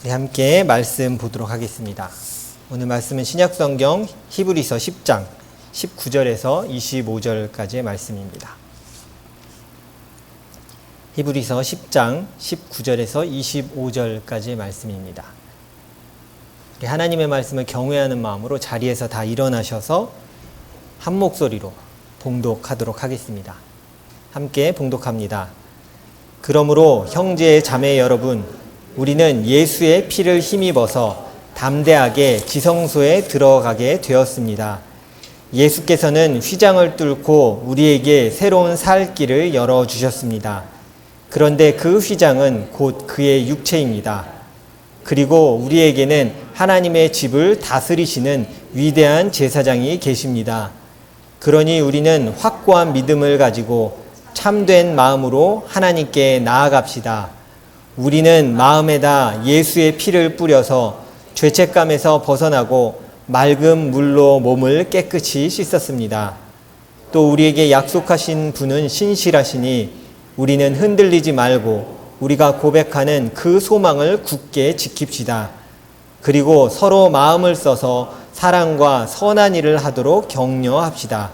우리 함께 말씀 보도록 하겠습니다. 오늘 말씀은 신약성경 히브리서 10장 19절에서 25절까지의 말씀입니다. 히브리서 10장 19절에서 25절까지의 말씀입니다. 우리 하나님의 말씀을 경외하는 마음으로 자리에서 다 일어나셔서 한 목소리로 봉독하도록 하겠습니다. 함께 봉독합니다. 그러므로 형제 자매 여러분, 우리는 예수의 피를 힘입어서 담대하게 지성소에 들어가게 되었습니다. 예수께서는 휘장을 뚫고 우리에게 새로운 살 길을 열어주셨습니다. 그런데 그 휘장은 곧 그의 육체입니다. 그리고 우리에게는 하나님의 집을 다스리시는 위대한 제사장이 계십니다. 그러니 우리는 확고한 믿음을 가지고 참된 마음으로 하나님께 나아갑시다. 우리는 마음에다 예수의 피를 뿌려서 죄책감에서 벗어나고 맑은 물로 몸을 깨끗이 씻었습니다. 또 우리에게 약속하신 분은 신실하시니 우리는 흔들리지 말고 우리가 고백하는 그 소망을 굳게 지킵시다. 그리고 서로 마음을 써서 사랑과 선한 일을 하도록 격려합시다.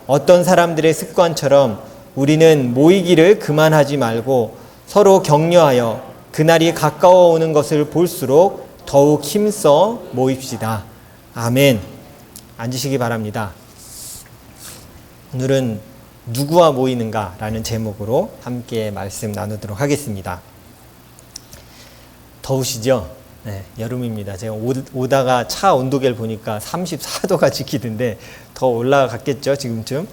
어떤 사람들의 습관처럼 우리는 모이기를 그만하지 말고 서로 격려하여 그날이 가까워 오는 것을 볼수록 더욱 힘써 모입시다. 아멘. 앉으시기 바랍니다. 오늘은 누구와 모이는가라는 제목으로 함께 말씀 나누도록 하겠습니다. 더우시죠? 네, 여름입니다. 제가 오다가 차 온도계를 보니까 34도가 지키던데 더 올라갔겠죠, 지금쯤.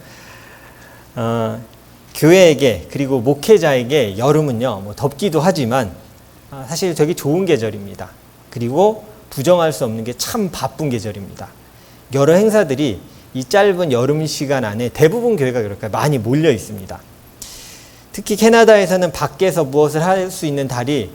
교회에게 그리고 목회자에게 여름은요, 뭐 덥기도 하지만 사실 되게 좋은 계절입니다. 그리고 부정할 수 없는 게 참 바쁜 계절입니다. 여러 행사들이 이 짧은 여름 시간 안에 대부분 교회가 그렇게 많이 몰려 있습니다. 특히 캐나다에서는 밖에서 무엇을 할 수 있는 달이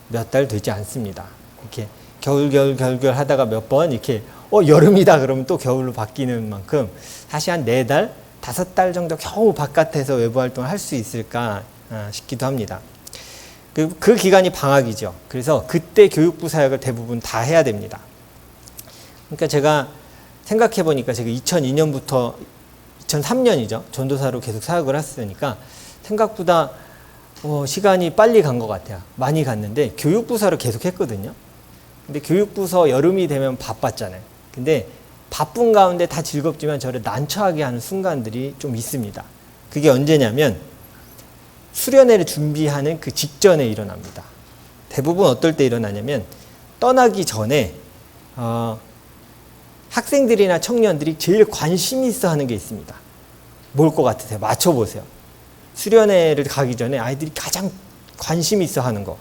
몇 달 되지 않습니다. 이렇게 겨울 하다가 몇 번 이렇게 여름이다 그러면 또 겨울로 바뀌는 만큼 사실 한 4달, 5달 정도 겨우 바깥에서 외부 활동을 할 수 있을까 싶기도 합니다. 그 기간이 방학이죠. 그래서 그때 교육부 사역을 대부분 다 해야 됩니다. 그러니까 제가 생각해 보니까 제가 2002년부터 2003년이죠. 전도사로 계속 사역을 했으니까 생각보다 시간이 빨리 간 것 같아요. 많이 갔는데 교육부서를 계속 했거든요. 근데 교육부서 여름이 되면 바빴잖아요. 근데 바쁜 가운데 다 즐겁지만 저를 난처하게 하는 순간들이 좀 있습니다. 그게 언제냐면 수련회를 준비하는 그 직전에 일어납니다. 대부분 어떨 때 일어나냐면 떠나기 전에 학생들이나 청년들이 제일 관심 있어 하는 게 있습니다. 뭘 것 같으세요? 맞춰보세요. 수련회를 가기 전에 아이들이 가장 관심 있어 하는 거.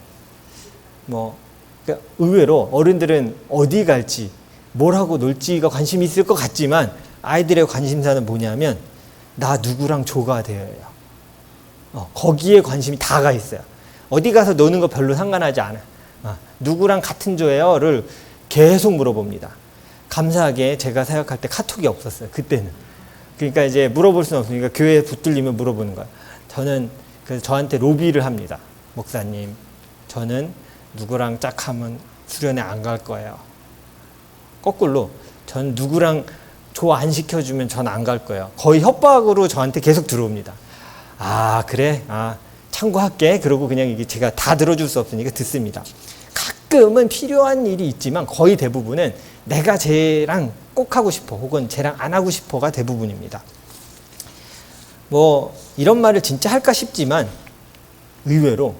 그러니까 의외로 어른들은 어디 갈지 뭘 하고 놀지가 관심이 있을 것 같지만 아이들의 관심사는 뭐냐면 나 누구랑 조가 되어요. 거기에 관심이 다 가 있어요. 어디 가서 노는 거 별로 상관하지 않아요. 누구랑 같은 조예요?를 계속 물어봅니다. 감사하게 제가 생각할 때 카톡이 없었어요. 그때는. 그러니까 이제 물어볼 수는 없으니까 교회에 붙들리면 물어보는 거예요. 그래서 저한테 로비를 합니다. 목사님, 저는 누구랑 짝하면 수련회 안 갈 거예요. 거꾸로 전 누구랑 조 안 시켜주면 전 안 갈 거예요. 거의 협박으로 저한테 계속 들어옵니다. 그래? 참고할게. 그러고 그냥 이게 제가 다 들어줄 수 없으니까 듣습니다. 가끔은 필요한 일이 있지만 거의 대부분은 내가 쟤랑 꼭 하고 싶어 혹은 쟤랑 안 하고 싶어가 대부분입니다. 이런 말을 진짜 할까 싶지만 의외로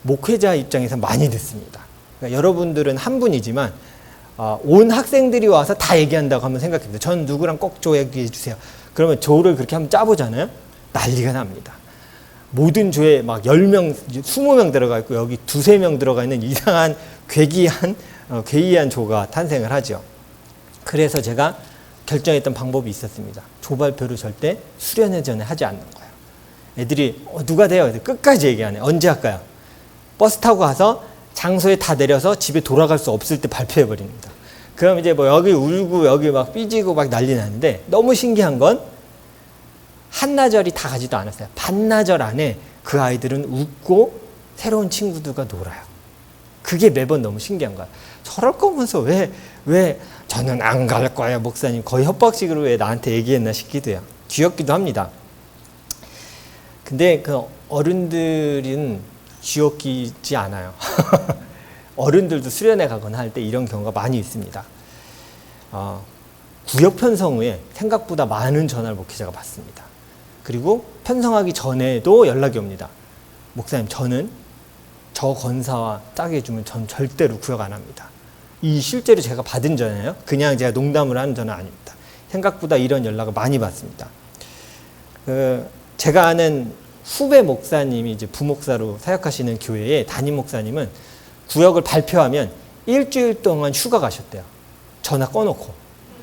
목회자 입장에서 많이 듣습니다. 그러니까 여러분들은 한 분이지만 온 학생들이 와서 다 얘기한다고 한번 생각해보세요. 전 누구랑 꼭 조 얘기해 주세요. 그러면 조를 그렇게 한번 짜보잖아요. 난리가 납니다. 모든 조에 막 10명, 20명 들어가 있고 여기 2-3명 들어가 있는 이상한 괴이한 조가 탄생을 하죠. 그래서 제가 결정했던 방법이 있었습니다. 조 발표를 절대 수련회 전에 하지 않는 거예요. 애들이 누가 돼요? 끝까지 얘기하네. 언제 할까요? 버스 타고 가서 장소에 다 내려서 집에 돌아갈 수 없을 때 발표해버립니다. 그럼 이제 여기 울고 여기 막 삐지고 막 난리 나는데 너무 신기한 건 한나절이 다 가지도 않았어요. 반나절 안에 그 아이들은 웃고 새로운 친구들과 놀아요. 그게 매번 너무 신기한 거야. 저럴 거면서 왜 저는 안 갈 거예요, 목사님. 거의 협박식으로 왜 나한테 얘기했나 싶기도 해요. 귀엽기도 합니다. 근데 그 어른들은 귀엽지 않아요. 어른들도 수련회 가거나 할 때 이런 경우가 많이 있습니다. 구역 편성 후에 생각보다 많은 전화를 목회자가 받습니다. 그리고 편성하기 전에도 연락이 옵니다. 목사님, 저는 저 권사와 짜게 해주면 전 절대로 구역 안 합니다. 이 실제로 제가 받은 전화예요. 그냥 제가 농담을 하는 전화 아닙니다. 생각보다 이런 연락을 많이 받습니다. 제가 아는 후배 목사님이 이제 부목사로 사역하시는 교회의 담임 목사님은 구역을 발표하면 일주일 동안 휴가 가셨대요. 전화 꺼놓고.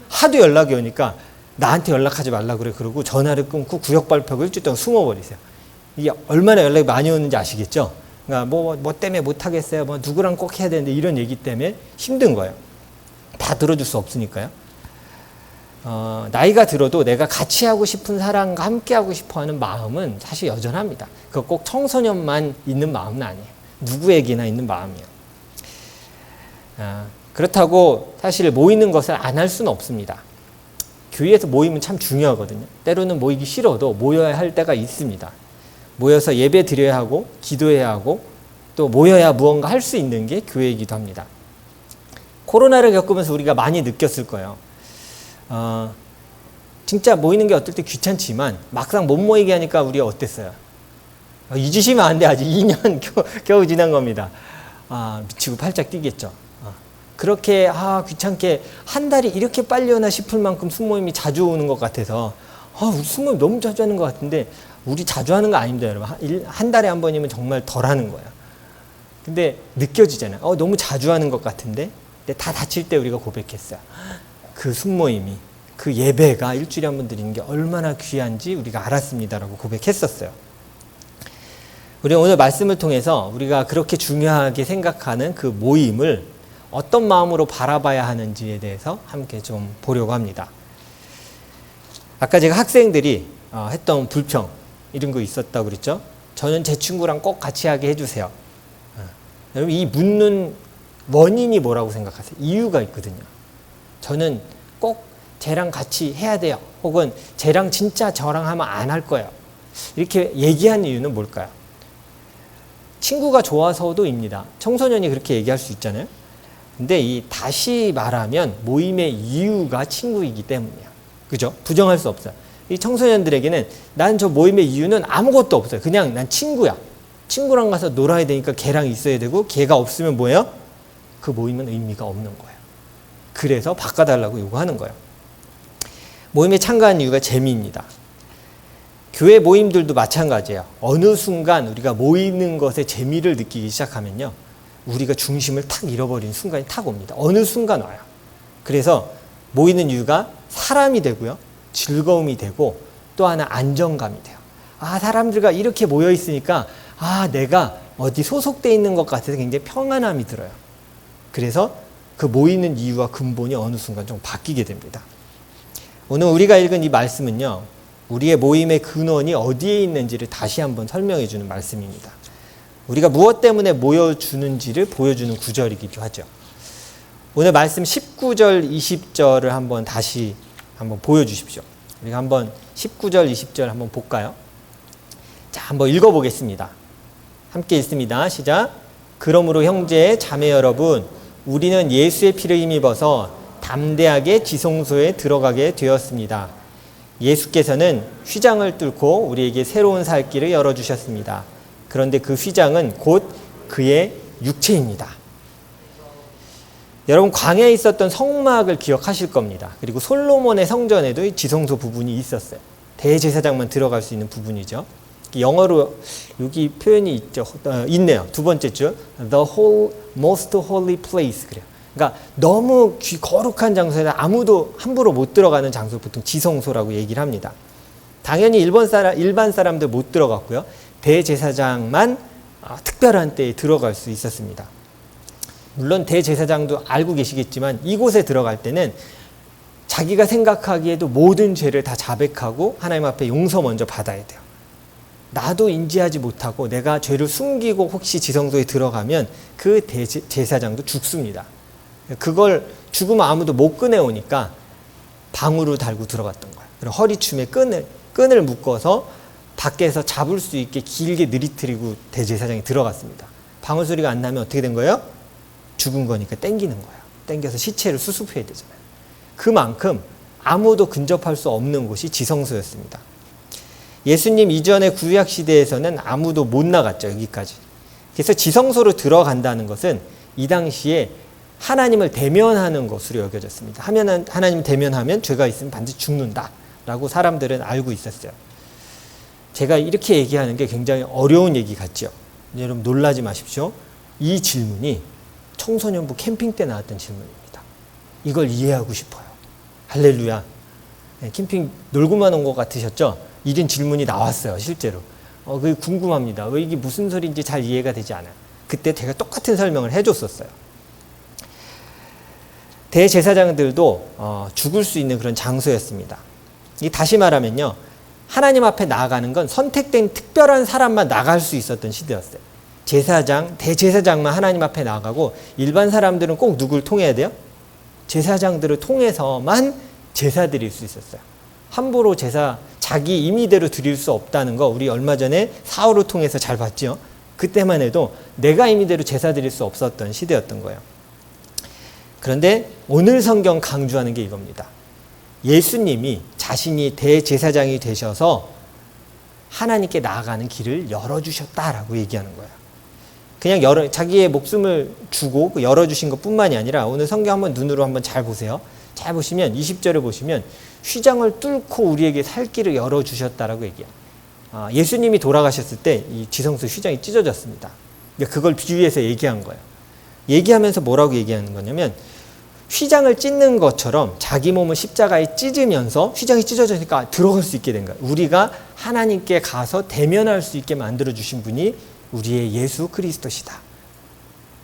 하도 연락이 오니까 나한테 연락하지 말라 그래. 그러고 전화를 끊고 구역 발표하고 일주일 동안 숨어버리세요. 이게 얼마나 연락이 많이 오는지 아시겠죠? 그러니까 뭐 때문에 못하겠어요. 뭐 누구랑 꼭 해야 되는데 이런 얘기 때문에 힘든 거예요. 다 들어줄 수 없으니까요. 나이가 들어도 내가 같이 하고 싶은 사람과 함께 하고 싶어 하는 마음은 사실 여전합니다. 그거 꼭 청소년만 있는 마음은 아니에요. 누구에게나 있는 마음이에요. 그렇다고 사실 모이는 것을 안 할 수는 없습니다. 교회에서 모이면 참 중요하거든요. 때로는 모이기 싫어도 모여야 할 때가 있습니다. 모여서 예배 드려야 하고 기도해야 하고 또 모여야 무언가 할 수 있는 게 교회이기도 합니다. 코로나를 겪으면서 우리가 많이 느꼈을 거예요. 진짜 모이는 게 어떨 때 귀찮지만 막상 못 모이게 하니까 우리가 어땠어요? 잊으시면 안 돼. 아직 2년 겨우 지난 겁니다. 미치고 팔짝 뛰겠죠. 그렇게 귀찮게 한 달이 이렇게 빨리 오나 싶을 만큼 순모임이 자주 오는 것 같아서 우리 순모임 너무 자주 하는 것 같은데 우리 자주 하는 거 아닙니다, 여러분. 한 달에 한 번이면 정말 덜 하는 거예요. 근데 느껴지잖아요. 너무 자주 하는 것 같은데. 근데 다 다칠 때 우리가 고백했어요. 그 순모임이, 그 예배가 일주일에 한 번 드리는 게 얼마나 귀한지 우리가 알았습니다라고 고백했었어요. 우리 오늘 말씀을 통해서 우리가 그렇게 중요하게 생각하는 그 모임을 어떤 마음으로 바라봐야 하는지에 대해서 함께 좀 보려고 합니다. 아까 제가 학생들이 했던 불평 이런 거 있었다고 그랬죠. 저는 제 친구랑 꼭 같이 하게 해주세요. 여러분, 이 묻는 원인이 뭐라고 생각하세요? 이유가 있거든요. 저는 꼭 쟤랑 같이 해야 돼요. 혹은 쟤랑 진짜 저랑 하면 안 할 거예요. 이렇게 얘기한 이유는 뭘까요? 친구가 좋아서도입니다. 청소년이 그렇게 얘기할 수 있잖아요. 근데 다시 말하면 모임의 이유가 친구이기 때문이에요. 그죠? 부정할 수 없어요. 이 청소년들에게는 난 저 모임의 이유는 아무것도 없어요. 그냥 난 친구야. 친구랑 가서 놀아야 되니까 걔랑 있어야 되고 걔가 없으면 뭐예요? 그 모임은 의미가 없는 거예요. 그래서 바꿔달라고 요구하는 거예요. 모임에 참가하는 이유가 재미입니다. 교회 모임들도 마찬가지예요. 어느 순간 우리가 모이는 것에 재미를 느끼기 시작하면요. 우리가 중심을 탁 잃어버리는 순간이 탁 옵니다. 어느 순간 와요. 그래서 모이는 이유가 사람이 되고요. 즐거움이 되고 또 하나 안정감이 돼요. 사람들과 이렇게 모여 있으니까 내가 어디 소속돼 있는 것 같아서 굉장히 평안함이 들어요. 그래서 그 모이는 이유와 근본이 어느 순간 좀 바뀌게 됩니다. 오늘 우리가 읽은 이 말씀은요. 우리의 모임의 근원이 어디에 있는지를 다시 한번 설명해 주는 말씀입니다. 우리가 무엇 때문에 모여주는지를 보여주는 구절이기도 하죠. 오늘 말씀 19절, 20절을 한번 다시 한번 보여주십시오. 우리가 한번 19절, 20절 한번 볼까요? 자, 한번 읽어보겠습니다. 함께 읽습니다. 시작. 그러므로 형제, 자매 여러분, 우리는 예수의 피를 힘입어서 담대하게 지성소에 들어가게 되었습니다. 예수께서는 휘장을 뚫고 우리에게 새로운 살 길을 열어주셨습니다. 그런데 그 휘장은 곧 그의 육체입니다. 여러분, 광야에 있었던 성막을 기억하실 겁니다. 그리고 솔로몬의 성전에도 지성소 부분이 있었어요. 대제사장만 들어갈 수 있는 부분이죠. 영어로 여기 표현이 있네요. 두 번째 줄, the whole most holy place. 그래요. 그러니까 너무 거룩한 장소에 아무도 함부로 못 들어가는 장소, 보통 지성소라고 얘기를 합니다. 당연히 일반 사람들 못 들어갔고요. 대제사장만 특별한 때에 들어갈 수 있었습니다. 물론 대제사장도 알고 계시겠지만 이곳에 들어갈 때는 자기가 생각하기에도 모든 죄를 다 자백하고 하나님 앞에 용서 먼저 받아야 돼요. 나도 인지하지 못하고 내가 죄를 숨기고 혹시 지성소에 들어가면 그 제사장도 죽습니다. 그걸 죽으면 아무도 못 꺼내오니까 방울을 달고 들어갔던 거예요. 그리고 허리춤에 끈을 묶어서 밖에서 잡을 수 있게 길게 느리트리고 대제사장이 들어갔습니다. 방울 소리가 안 나면 어떻게 된 거예요? 죽은 거니까 땡기는 거예요. 땡겨서 시체를 수습해야 되잖아요. 그만큼 아무도 근접할 수 없는 곳이 지성소였습니다. 예수님 이전의 구약 시대에서는 아무도 못 나갔죠. 여기까지. 그래서 지성소로 들어간다는 것은 이 당시에 하나님을 대면하는 것으로 여겨졌습니다. 하나님을 대면하면 죄가 있으면 반드시 죽는다라고 사람들은 알고 있었어요. 제가 이렇게 얘기하는 게 굉장히 어려운 얘기 같죠. 여러분 놀라지 마십시오. 이 질문이 청소년부 캠핑 때 나왔던 질문입니다. 이걸 이해하고 싶어요. 할렐루야. 네, 캠핑 놀고만 온 것 같으셨죠? 이런 질문이 나왔어요. 실제로. 그게 궁금합니다. 왜 이게 무슨 소리인지 잘 이해가 되지 않아요. 그때 제가 똑같은 설명을 해줬었어요. 대제사장들도 죽을 수 있는 그런 장소였습니다. 다시 말하면요. 하나님 앞에 나아가는 건 선택된 특별한 사람만 나갈 수 있었던 시대였어요. 제사장, 대제사장만 하나님 앞에 나가고 일반 사람들은 꼭 누굴 통해야 돼요? 제사장들을 통해서만 제사 드릴 수 있었어요. 함부로 제사 자기 임의대로 드릴 수 없다는 거 우리 얼마 전에 사울을 통해서 잘 봤죠. 그때만 해도 내가 임의대로 제사 드릴 수 없었던 시대였던 거예요. 그런데 오늘 성경 강조하는 게 이겁니다. 예수님이 자신이 대제사장이 되셔서 하나님께 나아가는 길을 열어주셨다라고 얘기하는 거예요. 그냥 자기의 목숨을 주고 열어주신 것뿐만이 아니라 오늘 성경 한번 눈으로 한번 잘 보세요. 잘 보시면 20절에 보시면 휘장을 뚫고 우리에게 살 길을 열어주셨다라고 얘기해요. 예수님이 돌아가셨을 때 이 지성소 휘장이 찢어졌습니다. 그걸 비유해서 얘기한 거예요. 얘기하면서 뭐라고 얘기하는 거냐면 휘장을 찢는 것처럼 자기 몸을 십자가에 찢으면서 휘장이 찢어지니까 들어갈 수 있게 된 거예요. 우리가 하나님께 가서 대면할 수 있게 만들어주신 분이 우리의 예수 그리스도시다.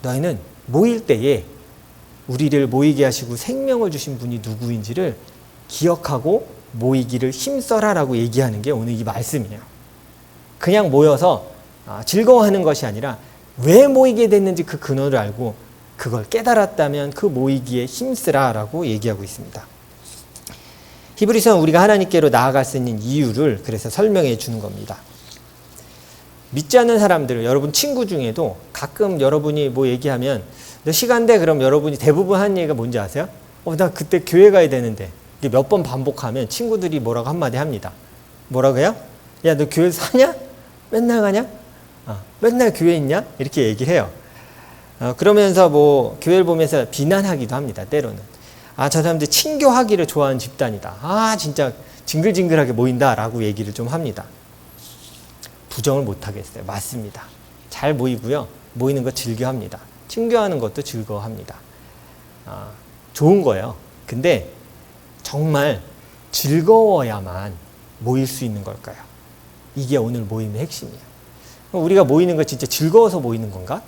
너희는 모일 때에 우리를 모이게 하시고 생명을 주신 분이 누구인지를 기억하고 모이기를 힘써라라고 얘기하는 게 오늘 이 말씀이에요. 그냥 모여서 즐거워하는 것이 아니라 왜 모이게 됐는지 그 근원을 알고 그걸 깨달았다면 그 모이기에 힘쓰라라고 얘기하고 있습니다. 히브리서는 우리가 하나님께로 나아갈 수 있는 이유를 그래서 설명해 주는 겁니다. 믿지 않는 사람들, 여러분 친구 중에도 가끔 여러분이 뭐 얘기하면 너 시간 돼? 그럼 여러분이 대부분 하는 얘기가 뭔지 아세요? 나 그때 교회 가야 되는데. 몇 번 반복하면 친구들이 뭐라고 한마디 합니다. 뭐라고 해요? 야, 너 교회 사냐? 맨날 가냐? 맨날 교회 있냐? 이렇게 얘기를 해요. 그러면서 뭐 교회를 보면서 비난하기도 합니다. 때로는. 저 사람들 친교하기를 좋아하는 집단이다. 진짜 징글징글하게 모인다라고 얘기를 좀 합니다. 부정을 못하겠어요. 맞습니다. 잘 모이고요. 모이는 거 즐겨합니다. 친교하는 것도 즐거워합니다. 좋은 거예요. 근데 정말 즐거워야만 모일 수 있는 걸까요? 이게 오늘 모임의 핵심이에요. 우리가 모이는 거 진짜 즐거워서 모이는 건가?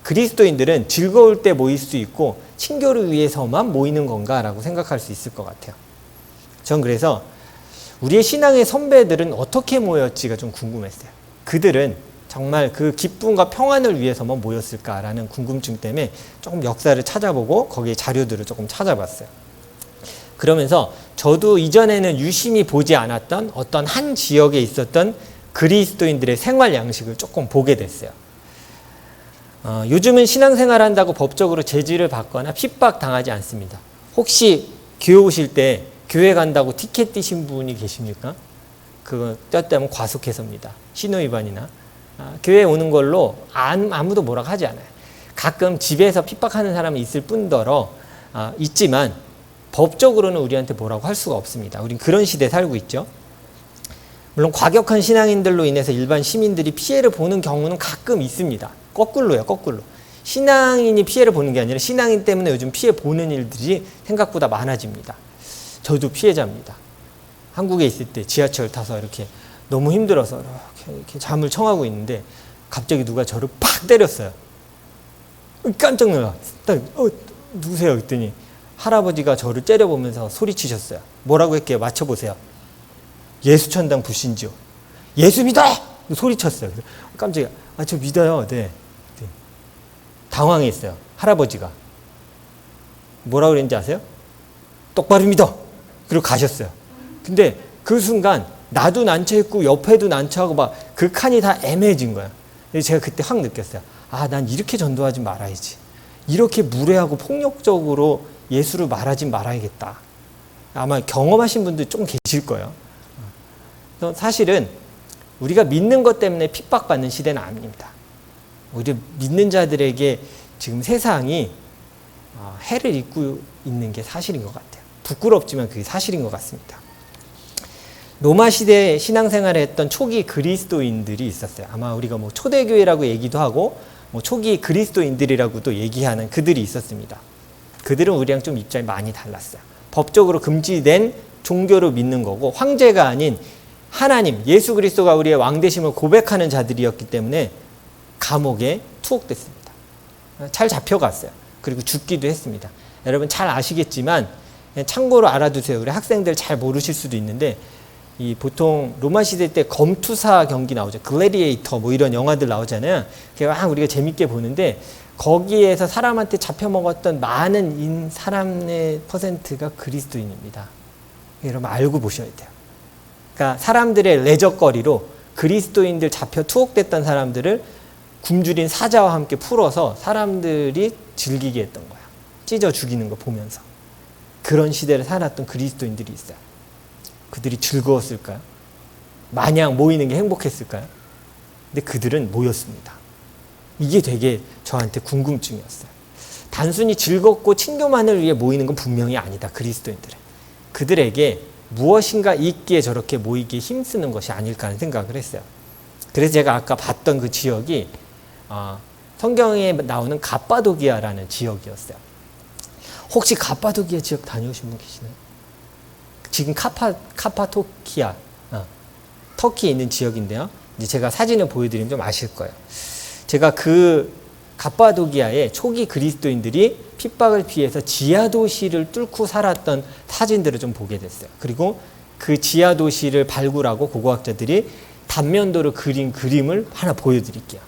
그리스도인들은 즐거울 때 모일 수 있고 친교를 위해서만 모이는 건가라고 생각할 수 있을 것 같아요. 전 그래서 우리의 신앙의 선배들은 어떻게 모였지가 좀 궁금했어요. 그들은 정말 그 기쁨과 평안을 위해서만 모였을까라는 궁금증 때문에 조금 역사를 찾아보고 거기에 자료들을 조금 찾아봤어요. 그러면서 저도 이전에는 유심히 보지 않았던 어떤 한 지역에 있었던 그리스도인들의 생활 양식을 조금 보게 됐어요. 요즘은 신앙생활 한다고 법적으로 제지를 받거나 핍박당하지 않습니다. 혹시 교회 오실 때 교회 간다고 티켓 띄신 분이 계십니까? 그거 떼었다면 과속해서입니다. 신호위반이나. 교회에 오는 걸로 아무도 뭐라고 하지 않아요. 가끔 집에서 핍박하는 사람이 있을 뿐더러 있지만 법적으로는 우리한테 뭐라고 할 수가 없습니다. 우린 그런 시대에 살고 있죠. 물론 과격한 신앙인들로 인해서 일반 시민들이 피해를 보는 경우는 가끔 있습니다. 거꾸로요, 거꾸로. 신앙인이 피해를 보는 게 아니라 신앙인 때문에 요즘 피해 보는 일들이 생각보다 많아집니다. 저도 피해자입니다. 한국에 있을 때 지하철 타서 이렇게 너무 힘들어서 이렇게 잠을 청하고 있는데 갑자기 누가 저를 팍 때렸어요. 깜짝 놀라. 딱 누구세요? 그랬더니 할아버지가 저를 째려보면서 소리치셨어요. 뭐라고 했게요? 맞춰보세요. 예수천당 불신지요. 예수 믿어! 소리쳤어요. 그래서 깜짝이야. 저 믿어요. 네. 당황했어요. 할아버지가. 뭐라고 그랬는지 아세요? 똑바로 믿어! 그리고 가셨어요. 근데 그 순간 나도 난처했고 옆에도 난처하고 막 그 칸이 다 애매해진 거야. 그래서 제가 그때 확 느꼈어요. 난 이렇게 전도하지 말아야지. 이렇게 무례하고 폭력적으로 예수를 말하지 말아야겠다. 아마 경험하신 분들 좀 계실 거예요. 사실은 우리가 믿는 것 때문에 핍박받는 시대는 아닙니다. 오히려 믿는 자들에게 지금 세상이 해를 입고 있는 게 사실인 것 같아요. 부끄럽지만 그게 사실인 것 같습니다. 로마 시대에 신앙생활을 했던 초기 그리스도인들이 있었어요. 아마 우리가 뭐 초대교회라고 얘기도 하고 뭐 초기 그리스도인들이라고도 얘기하는 그들이 있었습니다. 그들은 우리랑 좀 입장이 많이 달랐어요. 법적으로 금지된 종교를 믿는 거고 황제가 아닌 하나님, 예수 그리스도가 우리의 왕되심을 고백하는 자들이었기 때문에 감옥에 투옥됐습니다. 잘 잡혀갔어요. 그리고 죽기도 했습니다. 여러분 잘 아시겠지만 참고로 알아두세요. 우리 학생들 잘 모르실 수도 있는데 보통 로마 시대 때 검투사 경기 나오죠. 글래디에이터 뭐 이런 영화들 나오잖아요. 막 우리가 재밌게 보는데 거기에서 사람한테 잡혀먹었던 많은 사람의 퍼센트가 그리스도인입니다. 여러분 알고 보셔야 돼요. 그러니까 사람들의 레저거리로 그리스도인들 잡혀 투옥됐던 사람들을 굶주린 사자와 함께 풀어서 사람들이 즐기게 했던 거야. 찢어 죽이는 거 보면서. 그런 시대를 살았던 그리스도인들이 있어요. 그들이 즐거웠을까요? 마냥 모이는 게 행복했을까요? 근데 그들은 모였습니다. 이게 되게 저한테 궁금증이었어요. 단순히 즐겁고 친교만을 위해 모이는 건 분명히 아니다. 그리스도인들은. 그들에게 무엇인가 있기에 저렇게 모이기에 힘쓰는 것이 아닐까 하는 생각을 했어요. 그래서 제가 아까 봤던 그 지역이 성경에 나오는 갑바도기아라는 지역이었어요. 혹시 갑바도기아 지역 다녀오신 분 계시나요? 지금 카파도키아, 터키에 있는 지역인데요. 이제 제가 사진을 보여드리면 좀 아실 거예요. 제가 그 갑바도기아의 초기 그리스도인들이 핍박을 피해서 지하도시를 뚫고 살았던 사진들을 좀 보게 됐어요. 그리고 그 지하도시를 발굴하고 고고학자들이 단면도로 그린 그림을 하나 보여드릴게요.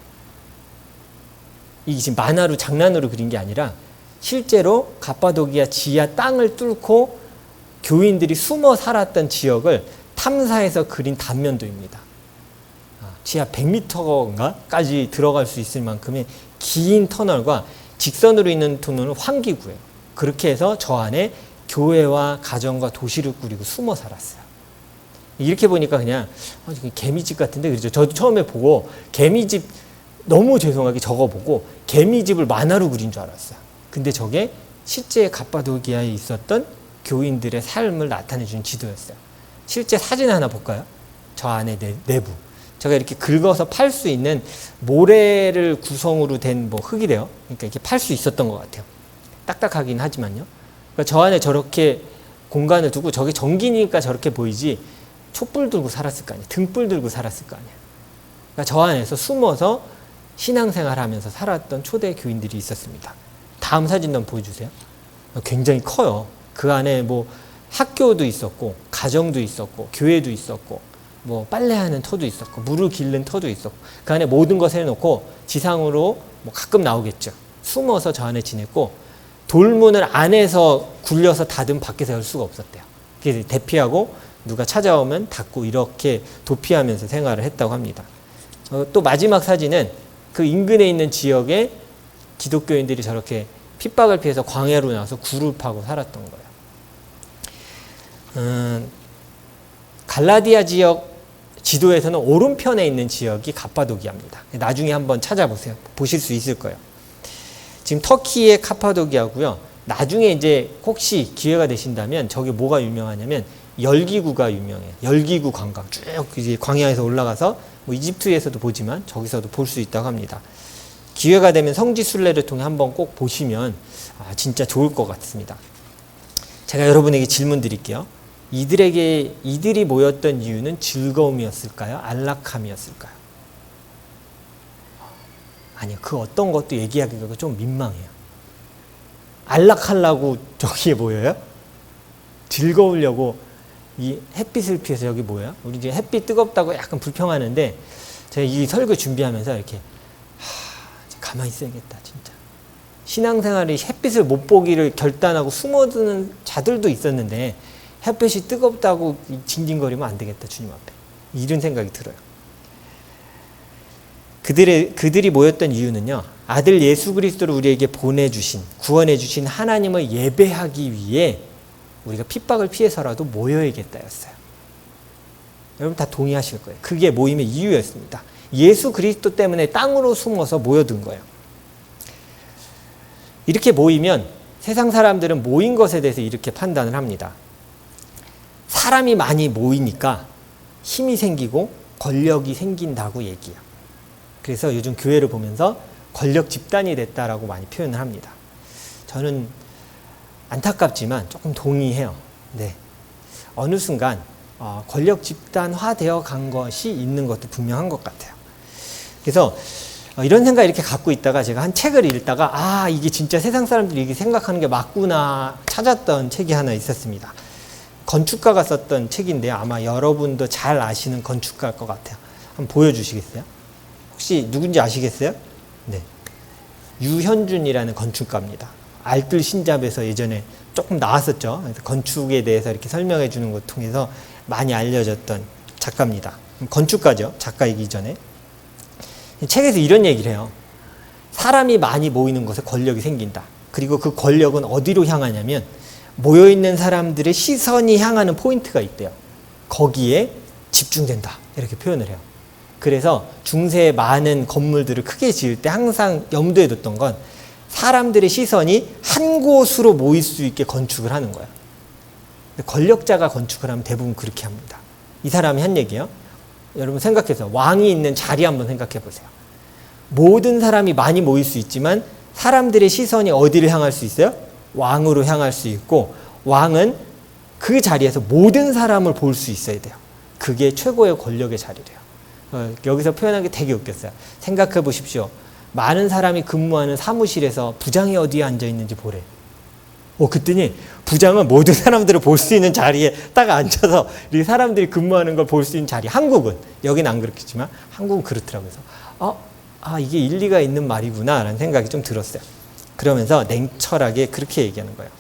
이게 지금 만화로 장난으로 그린 게 아니라 실제로 갑바도기아 지하 땅을 뚫고 교인들이 숨어 살았던 지역을 탐사해서 그린 단면도입니다. 지하 100m까지 들어갈 수 있을 만큼의 긴 터널과 직선으로 있는 터널은 환기구예요. 그렇게 해서 저 안에 교회와 가정과 도시를 꾸리고 숨어 살았어요. 이렇게 보니까 그냥 개미집 같은데 그렇죠. 저도 처음에 보고 개미집 너무 죄송하게 적어보고 개미집을 만화로 그린 줄 알았어요. 근데 저게 실제 갑바도기아에 있었던 교인들의 삶을 나타내준 지도였어요. 실제 사진 하나 볼까요? 저 안에 내부. 제가 이렇게 긁어서 팔 수 있는 모래를 구성으로 된 뭐 흙이래요. 그러니까 이렇게 팔 수 있었던 것 같아요. 딱딱하긴 하지만요. 그러니까 저 안에 저렇게 공간을 두고 저게 전기니까 저렇게 보이지 촛불 들고 살았을 거 아니에요. 등불 들고 살았을 거 아니에요. 그러니까 저 안에서 숨어서 신앙생활 하면서 살았던 초대 교인들이 있었습니다. 다음 사진 한번 보여주세요. 굉장히 커요. 그 안에 뭐 학교도 있었고 가정도 있었고 교회도 있었고 뭐 빨래하는 터도 있었고 물을 기르는 터도 있었고 그 안에 모든 것을 해놓고 지상으로 뭐 가끔 나오겠죠. 숨어서 저 안에 지냈고 돌문을 안에서 굴려서 닫으면 밖에서 열 수가 없었대요. 그래서 대피하고 누가 찾아오면 닫고 이렇게 도피하면서 생활을 했다고 합니다. 또 마지막 사진은 그 인근에 있는 지역에 기독교인들이 저렇게 핍박을 피해서 광야로 나와서 굴을 파고 살았던 거예요. 갈라디아 지역 지도에서는 오른편에 있는 지역이 갑바도기아입니다. 나중에 한번 찾아보세요. 보실 수 있을 거예요. 지금 터키의 카파도기아고요. 나중에 이제 혹시 기회가 되신다면 저기 뭐가 유명하냐면 열기구가 유명해요. 열기구 관광 쭉 이제 광야에서 올라가서 뭐 이집트에서도 보지만 저기서도 볼 수 있다고 합니다. 기회가 되면 성지 순례를 통해 한번 꼭 보시면 진짜 좋을 것 같습니다. 제가 여러분에게 질문 드릴게요. 이들이 모였던 이유는 즐거움이었을까요? 안락함이었을까요? 아니요. 그 어떤 것도 얘기하기가 좀 민망해요. 안락하려고 저기에 모여요? 즐거우려고 이 햇빛을 피해서 여기 뭐야? 우리 이제 햇빛 뜨겁다고 약간 불평하는데 제가 이 설교 준비하면서 이렇게 가만히 있어야겠다 진짜. 신앙생활이 햇빛을 못 보기를 결단하고 숨어드는 자들도 있었는데 햇빛이 뜨겁다고 징징거리면 안 되겠다 주님 앞에. 이런 생각이 들어요. 그들이 모였던 이유는요. 아들 예수 그리스도를 우리에게 보내주신 구원해 주신 하나님을 예배하기 위해 우리가 핍박을 피해서라도 모여야겠다였어요. 여러분 다 동의하실 거예요. 그게 모임의 이유였습니다. 예수 그리스도 때문에 땅으로 숨어서 모여든 거예요. 이렇게 모이면 세상 사람들은 모인 것에 대해서 이렇게 판단을 합니다. 사람이 많이 모이니까 힘이 생기고 권력이 생긴다고 얘기해요. 그래서 요즘 교회를 보면서 권력 집단이 됐다라고 많이 표현을 합니다. 저는 안타깝지만 조금 동의해요. 네. 어느 순간 권력 집단화 되어 간 것이 있는 것도 분명한 것 같아요. 그래서 이런 생각 이렇게 갖고 있다가 제가 한 책을 읽다가 이게 진짜 세상 사람들이 이렇게 생각하는 게 맞구나 찾았던 책이 하나 있었습니다. 건축가가 썼던 책인데요. 아마 여러분도 잘 아시는 건축가일 것 같아요. 한번 보여주시겠어요? 혹시 누군지 아시겠어요? 네. 유현준이라는 건축가입니다. 알뜰 신잡에서 예전에 조금 나왔었죠. 그래서 건축에 대해서 이렇게 설명해 주는 것 통해서 많이 알려졌던 작가입니다. 건축가죠. 작가이기 전에. 책에서 이런 얘기를 해요. 사람이 많이 모이는 곳에 권력이 생긴다. 그리고 그 권력은 어디로 향하냐면 모여있는 사람들의 시선이 향하는 포인트가 있대요. 거기에 집중된다. 이렇게 표현을 해요. 그래서 중세의 많은 건물들을 크게 지을 때 항상 염두에 뒀던 건 사람들의 시선이 한 곳으로 모일 수 있게 건축을 하는 거예요. 권력자가 건축을 하면 대부분 그렇게 합니다. 이 사람이 한 얘기예요. 여러분 생각해서 왕이 있는 자리 한번 생각해 보세요. 모든 사람이 많이 모일 수 있지만 사람들의 시선이 어디를 향할 수 있어요? 왕으로 향할 수 있고 왕은 그 자리에서 모든 사람을 볼 수 있어야 돼요. 그게 최고의 권력의 자리래요. 여기서 표현한 게 되게 웃겼어요. 생각해 보십시오. 많은 사람이 근무하는 사무실에서 부장이 어디에 앉아 있는지 보래. 그랬더니 부장은 모든 사람들을 볼 수 있는 자리에 딱 앉아서 이 사람들이 근무하는 걸 볼 수 있는 자리. 한국은 여기는 안 그렇겠지만 한국은 그렇더라고요. 그래서 이게 일리가 있는 말이구나 라는 생각이 좀 들었어요. 그러면서 냉철하게 그렇게 얘기하는 거예요.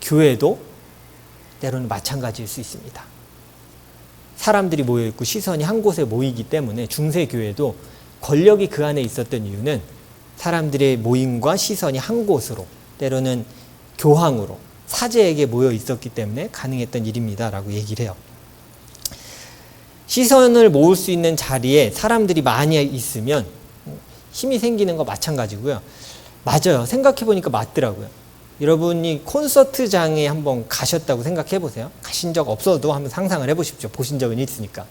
교회도 때로는 마찬가지일 수 있습니다. 사람들이 모여있고 시선이 한 곳에 모이기 때문에 중세교회도 권력이 그 안에 있었던 이유는 사람들의 모임과 시선이 한 곳으로 때로는 교황으로 사제에게 모여 있었기 때문에 가능했던 일입니다 라고 얘기를 해요. 시선을 모을 수 있는 자리에 사람들이 많이 있으면 힘이 생기는 거 마찬가지고요. 맞아요. 생각해보니까 맞더라고요. 여러분이 콘서트장에 한번 가셨다고 생각해 보세요. 가신 적 없어도 한번 상상을 해보십시오. 보신 적은 있으니까.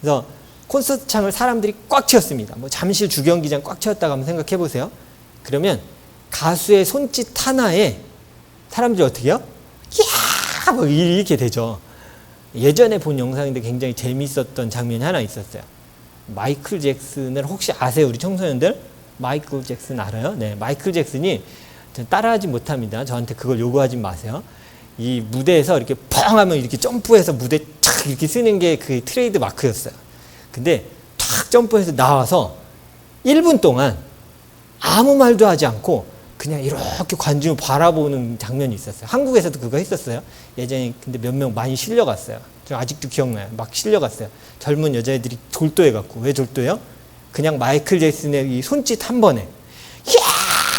그래서 콘서트장을 사람들이 꽉 채웠습니다. 잠실 주경기장 꽉 채웠다고 한번 생각해 보세요. 그러면 가수의 손짓 하나에 사람들이 어떻게 해요? 이야! 이렇게 되죠. 예전에 본 영상인데 굉장히 재밌었던 장면이 하나 있었어요. 마이클 잭슨을 혹시 아세요? 우리 청소년들? 마이클 잭슨 알아요? 네, 마이클 잭슨이 따라하지 못합니다. 저한테 그걸 요구하지 마세요. 이 무대에서 이렇게 펑 하면 이렇게 점프해서 무대 탁 이렇게 쓰는 게 그 트레이드 마크였어요. 근데 탁 점프해서 나와서 1분 동안 아무 말도 하지 않고 그냥 이렇게 관중을 바라보는 장면이 있었어요. 한국에서도 그거 했었어요. 예전에 근데 몇 명 많이 실려갔어요. 저 아직도 기억나요. 막 실려갔어요. 젊은 여자애들이 졸도해갖고. 왜 졸도해요? 그냥 마이클 잭슨의 이 손짓 한 번에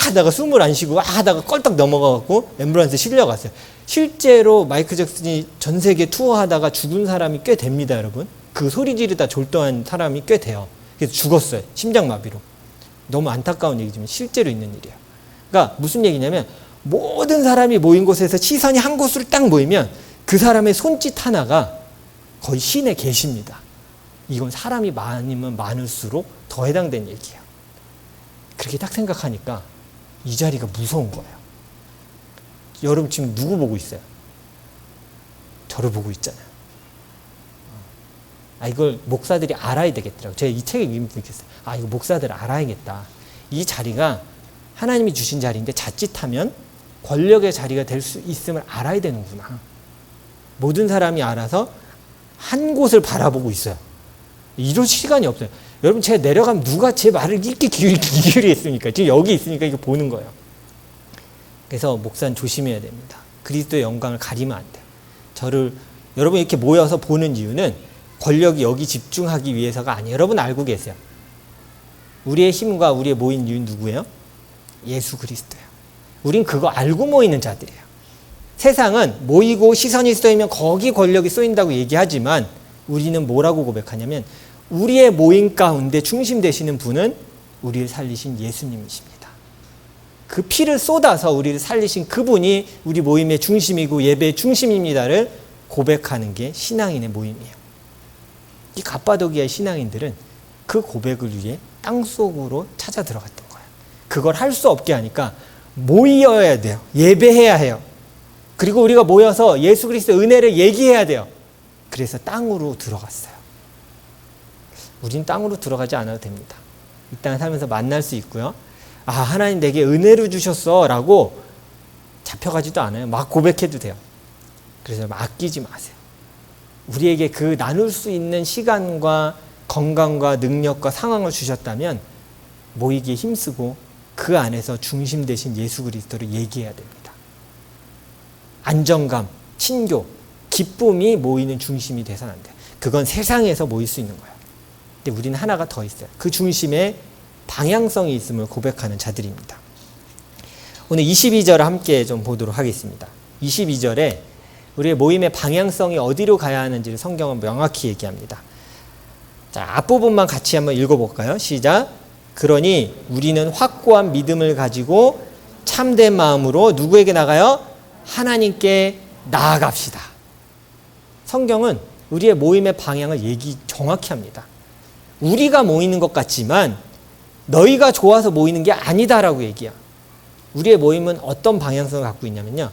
하다가 숨을 안 쉬고 하다가 껄떡 넘어가갖고 앰뷸런스에 실려갔어요. 실제로 마이클 잭슨이 전 세계 투어하다가 죽은 사람이 꽤 됩니다, 여러분. 그 소리 지르다 졸도한 사람이 꽤 돼요. 그래서 죽었어요. 심장마비로. 너무 안타까운 얘기지만 실제로 있는 일이에요. 그러니까 무슨 얘기냐면 모든 사람이 모인 곳에서 시선이 한 곳으로 딱 모이면 그 사람의 손짓 하나가 거의 신의 계시입니다. 이건 사람이 많으면 많을수록 더 해당되는 얘기예요. 그렇게 딱 생각하니까 이 자리가 무서운 거예요. 여러분 지금 누구 보고 있어요? 저를 보고 있잖아요. 이걸 목사들이 알아야 되겠더라고요. 제가 이 책에 의미 있겠어요. 이거 목사들 알아야겠다. 이 자리가 하나님이 주신 자리인데 자칫하면 권력의 자리가 될 수 있음을 알아야 되는구나. 모든 사람이 알아서 한 곳을 바라보고 있어요. 이럴 시간이 없어요. 여러분, 제가 내려가면 누가 제 말을 이렇게 기울이겠습니까? 지금 여기 있으니까 이거 보는 거예요. 그래서 목사는 조심해야 됩니다. 그리스도의 영광을 가리면 안 돼요. 저를 여러분 이렇게 모여서 보는 이유는 권력이 여기 집중하기 위해서가 아니에요. 여러분 알고 계세요. 우리의 힘과 우리의 모인 이유는 누구예요? 예수 그리스도예요. 우린 그거 알고 모이는 자들이에요. 세상은 모이고 시선이 쏘이면 거기 권력이 쏘인다고 얘기하지만 우리는 뭐라고 고백하냐면 우리의 모임 가운데 중심 되시는 분은 우리를 살리신 예수님이십니다. 그 피를 쏟아서 우리를 살리신 그분이 우리 모임의 중심이고 예배의 중심입니다를 고백하는 게 신앙인의 모임이에요. 이 갑바도기아의 신앙인들은 그 고백을 위해 땅속으로 찾아 들어갔던 거예요. 그걸 할 수 없게 하니까 모여야 돼요. 예배해야 해요. 그리고 우리가 모여서 예수 그리스도의 은혜를 얘기해야 돼요. 그래서 땅으로 들어갔어요. 우린 땅으로 들어가지 않아도 됩니다. 이 땅을 살면서 만날 수 있고요. 아, 하나님 내게 은혜를 주셨어 라고 잡혀가지도 않아요. 막 고백해도 돼요. 그래서 아끼지 마세요. 우리에게 그 나눌 수 있는 시간과 건강과 능력과 상황을 주셨다면 모이기에 힘쓰고 그 안에서 중심 되신 예수 그리스도를 얘기해야 됩니다. 안정감, 친교, 기쁨이 모이는 중심이 돼서는 안 돼요. 그건 세상에서 모일 수 있는 거예요. 근데 우리는 하나가 더 있어요. 그 중심에 방향성이 있음을 고백하는 자들입니다. 오늘 22절을 함께 좀 보도록 하겠습니다. 22절에 우리의 모임의 방향성이 어디로 가야 하는지를 성경은 명확히 얘기합니다. 자, 앞부분만 같이 한번 읽어볼까요? 시작. 그러니 우리는 확고한 믿음을 가지고 참된 마음으로 누구에게 나가요? 하나님께 나아갑시다. 성경은 우리의 모임의 방향을 정확히 합니다. 우리가 모이는 것 같지만 너희가 좋아서 모이는 게 아니다라고 얘기해요. 우리의 모임은 어떤 방향성을 갖고 있냐면요.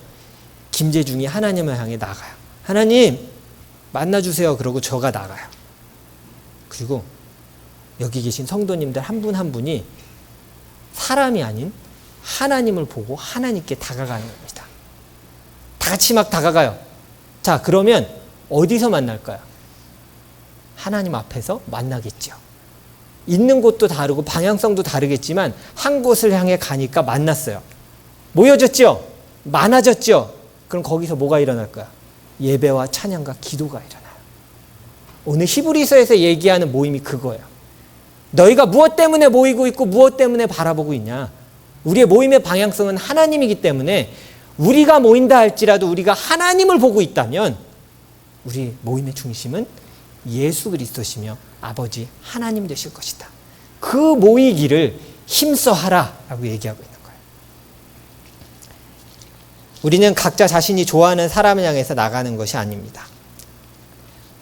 김재중이 하나님을 향해 나가요. 하나님 만나주세요. 그러고 저가 나가요. 그리고 여기 계신 성도님들 한 분 한 분이 사람이 아닌 하나님을 보고 하나님께 다가가는 겁니다. 다 같이 막 다가가요. 자, 그러면 어디서 만날까요? 하나님 앞에서 만나겠죠. 있는 곳도 다르고 방향성도 다르겠지만 한 곳을 향해 가니까 만났어요. 모여졌죠? 많아졌죠? 그럼 거기서 뭐가 일어날까요? 예배와 찬양과 기도가 일어나요. 오늘 히브리서에서 얘기하는 모임이 그거예요. 너희가 무엇 때문에 모이고 있고 무엇 때문에 바라보고 있냐? 우리의 모임의 방향성은 하나님이기 때문에 우리가 모인다 할지라도 우리가 하나님을 보고 있다면 우리 모임의 중심은 예수 그리스도시며 아버지 하나님 되실 것이다. 그 모이기를 힘써 하라라고 얘기하고 있는 거예요. 우리는 각자 자신이 좋아하는 사람을 향해서 나가는 것이 아닙니다.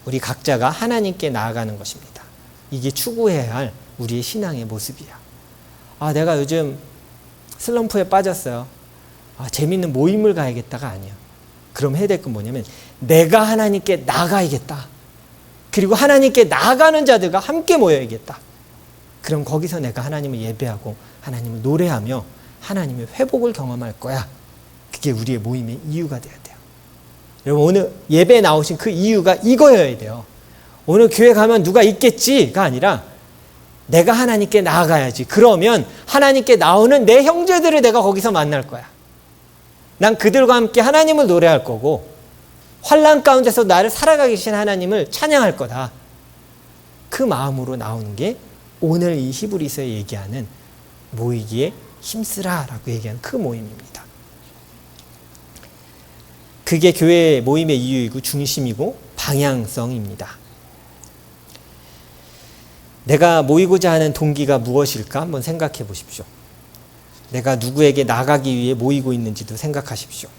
우리 각자가 하나님께 나아가는 것입니다. 이게 추구해야 할 우리의 신앙의 모습이야. 아, 내가 요즘 슬럼프에 빠졌어요. 아, 재밌는 모임을 가야겠다가 아니야. 그럼 해야 될 건 뭐냐면 내가 하나님께 나가야겠다. 그리고 하나님께 나아가는 자들과 함께 모여야겠다. 그럼 거기서 내가 하나님을 예배하고 하나님을 노래하며 하나님의 회복을 경험할 거야. 그게 우리의 모임의 이유가 돼야 돼요. 여러분, 오늘 예배에 나오신 그 이유가 이거여야 돼요. 오늘 교회 가면 누가 있겠지가 아니라 내가 하나님께 나아가야지. 그러면 하나님께 나오는 내 형제들을 내가 거기서 만날 거야. 난 그들과 함께 하나님을 노래할 거고 환난 가운데서 나를 살아가게 계신 하나님을 찬양할 거다. 그 마음으로 나오는 게 오늘 이 히브리서에 얘기하는 모이기에 힘쓰라라고 얘기하는 그 모임입니다. 그게 교회의 모임의 이유이고 중심이고 방향성입니다. 내가 모이고자 하는 동기가 무엇일까 한번 생각해 보십시오. 내가 누구에게 나가기 위해 모이고 있는지도 생각하십시오.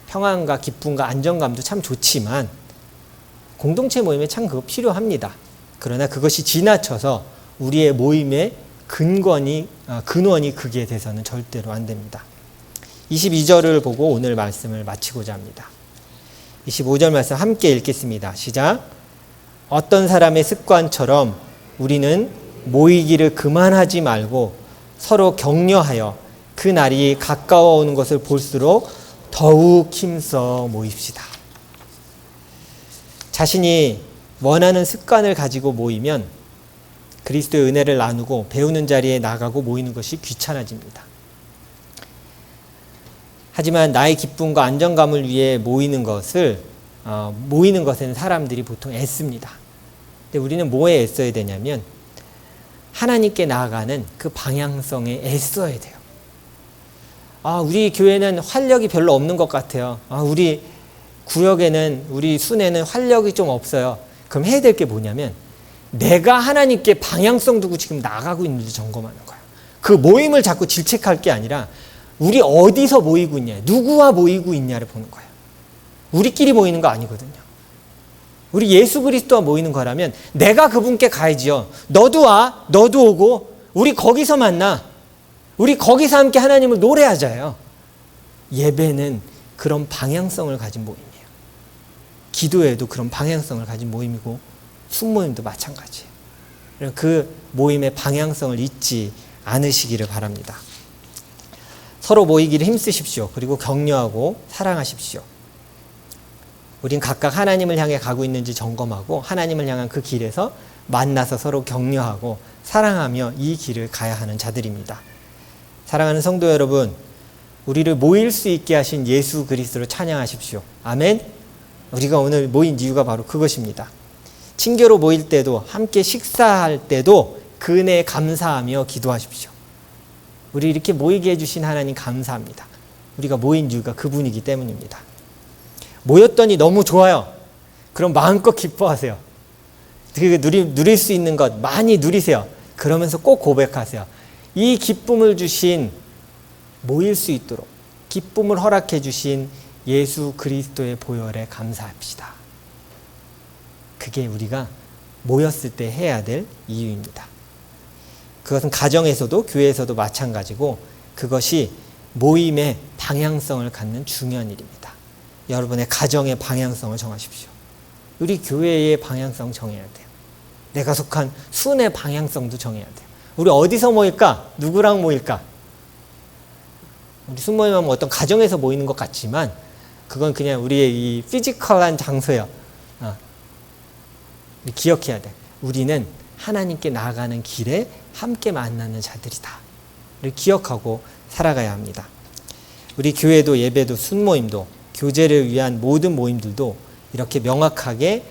평안과 기쁨과 안정감도 참 좋지만 공동체 모임에 참 그거 필요합니다. 그러나 그것이 지나쳐서 우리의 모임의 근원이 그게 돼서는 절대로 안 됩니다. 22절을 보고 오늘 말씀을 마치고자 합니다. 25절 말씀 함께 읽겠습니다. 시작. 어떤 사람의 습관처럼 우리는 모이기를 그만하지 말고 서로 격려하여 그 날이 가까워 오는 것을 볼수록 더욱 힘써 모입시다. 자신이 원하는 습관을 가지고 모이면 그리스도의 은혜를 나누고 배우는 자리에 나가고 모이는 것이 귀찮아집니다. 하지만 나의 기쁨과 안정감을 위해 모이는 것에는 사람들이 보통 애씁니다. 근데 우리는 뭐에 애써야 되냐면 하나님께 나아가는 그 방향성에 애써야 돼요. 우리 교회는 활력이 별로 없는 것 같아요. 우리 구역에는, 우리 순회는 활력이 좀 없어요. 그럼 해야 될 게 뭐냐면 내가 하나님께 방향성 두고 지금 나가고 있는지 점검하는 거예요. 그 모임을 자꾸 질책할 게 아니라 우리 어디서 모이고 있냐, 누구와 모이고 있냐를 보는 거예요. 우리끼리 모이는 거 아니거든요. 우리 예수 그리스도와 모이는 거라면 내가 그분께 가야지요. 너도 와, 너도 오고 우리 거기서 만나. 우리 거기서 함께 하나님을 노래하자요. 예배는 그런 방향성을 가진 모임이에요. 기도에도 그런 방향성을 가진 모임이고 순모임도 마찬가지예요. 그 모임의 방향성을 잊지 않으시기를 바랍니다. 서로 모이기를 힘쓰십시오. 그리고 격려하고 사랑하십시오. 우린 각각 하나님을 향해 가고 있는지 점검하고 하나님을 향한 그 길에서 만나서 서로 격려하고 사랑하며 이 길을 가야 하는 자들입니다. 사랑하는 성도 여러분, 우리를 모일 수 있게 하신 예수 그리스도를 찬양하십시오. 아멘. 우리가 오늘 모인 이유가 바로 그것입니다. 친교로 모일 때도 함께 식사할 때도 그 은혜에 감사하며 기도하십시오. 우리 이렇게 모이게 해주신 하나님 감사합니다. 우리가 모인 이유가 그분이기 때문입니다. 모였더니 너무 좋아요. 그럼 마음껏 기뻐하세요. 누릴 수 있는 것 많이 누리세요. 그러면서 꼭 고백하세요. 이 기쁨을 주신, 모일 수 있도록 기쁨을 허락해 주신 예수 그리스도의 보혈에 감사합시다. 그게 우리가 모였을 때 해야 될 이유입니다. 그것은 가정에서도 교회에서도 마찬가지고 그것이 모임의 방향성을 갖는 중요한 일입니다. 여러분의 가정의 방향성을 정하십시오. 우리 교회의 방향성 정해야 돼요. 내가 속한 순의 방향성도 정해야 돼요. 우리 어디서 모일까? 누구랑 모일까? 우리 순모임하면 어떤 가정에서 모이는 것 같지만 그건 그냥 우리의 이 피지컬한 장소예요. 우리 기억해야 돼. 우리는 하나님께 나아가는 길에 함께 만나는 자들이다. 를 기억하고 살아가야 합니다. 우리 교회도 예배도 순모임도 교제를 위한 모든 모임들도 이렇게 명확하게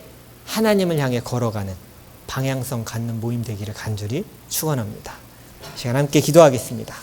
하나님을 향해 걸어가는 방향성 갖는 모임 되기를 간절히 축원합니다. 시간 함께 기도하겠습니다.